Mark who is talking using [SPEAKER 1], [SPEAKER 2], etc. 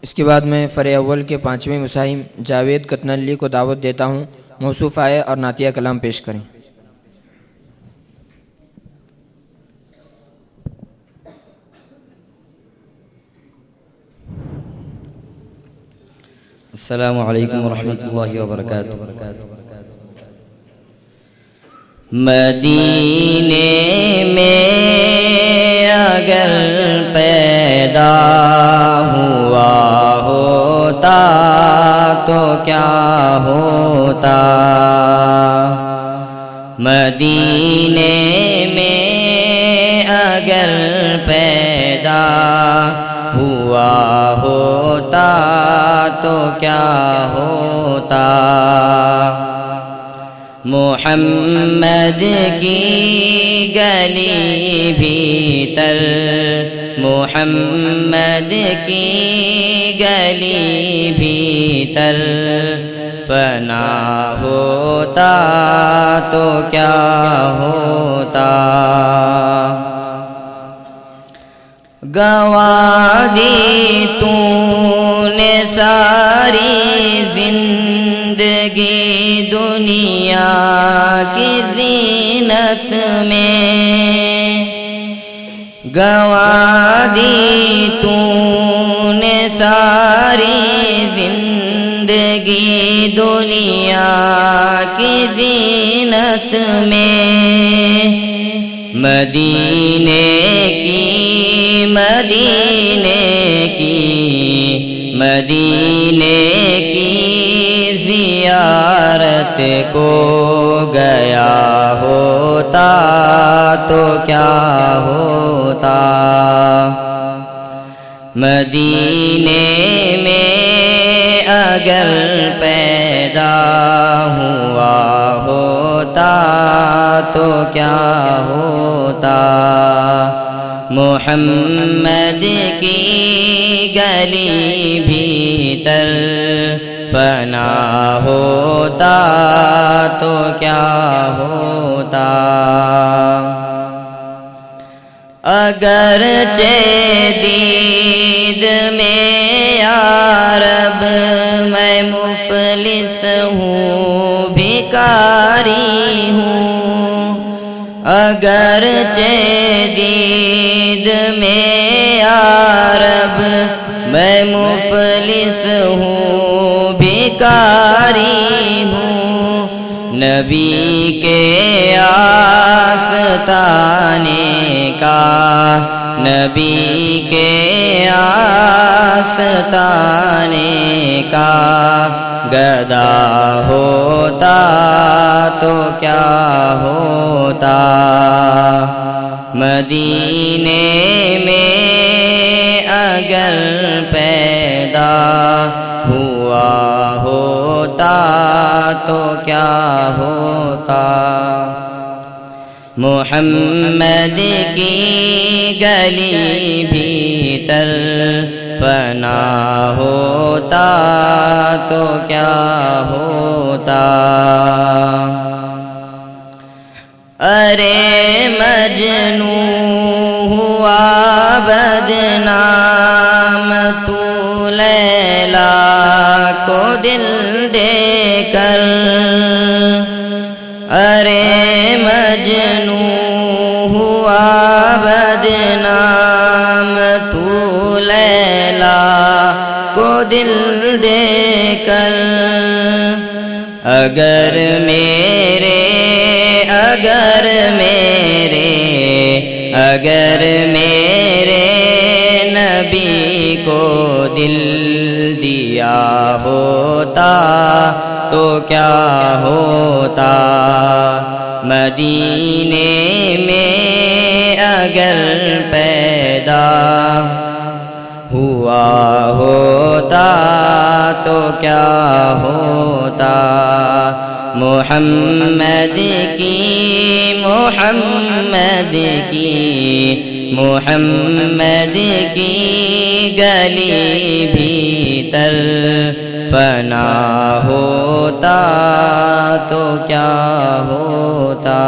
[SPEAKER 1] اس کے بعد میں فرع اول کے 5ویں مساہم جاوید کتنہلی کو دعوت دیتا ہوں موصوف آئے اور نعتیہ کلام پیش کریں۔
[SPEAKER 2] السلام علیکم ورحمۃ اللہ وبرکاتہ۔ مدینے میں اگر پیدا ہوا ہوتا تو کیا ہوتا، مدینے میں اگر پیدا ہوا ہوتا تو کیا ہوتا، محمد کی گلی بھیتر، محمد کی گلی بھیتر فنا ہوتا تو کیا ہوتا، گنوا دی تو نے ساری زندگی دنیا کی زینت میں، گنوا دی تو نے ساری زندگی دنیا کی زینت میں، مدینے کی مدینے کی زیارت کو گیا ہوتا تو کیا ہوتا، مدینے میں اگر پیدا ہوا ہوتا تو کیا ہوتا، محمد کی گلی بھیتر فنا ہوتا تو کیا ہوتا، اگرچہ دید میں یا رب میں مفلس ہوں بھکاری ہوں، اگرچہ دید میں یا رب میں مفلس ہوں بھکاری ہوں، نبی کے آستانے کا، نبی کے آستانے کا گدا ہوتا تو کیا ہوتا، مدینے میں اگر پیدا ہوا ہوتا تو کیا ہوتا، محمد کی گلی بھیتر فنا ہوتا تو کیا ہوتا، ارے مجنوں ہوا بدنام تو لیلا کو دل دے کر، ارے مجنوں ہوا بدنام تو لیلا کو دل دے کر، اگر میرے نبی کو دل دیا ہوتا تو کیا ہوتا، مدینے میں اگر پیدا ہوا ہوتا تو کیا ہوتا، محمد کی گلی بھیتر فنا ہوتا تو کیا ہوتا۔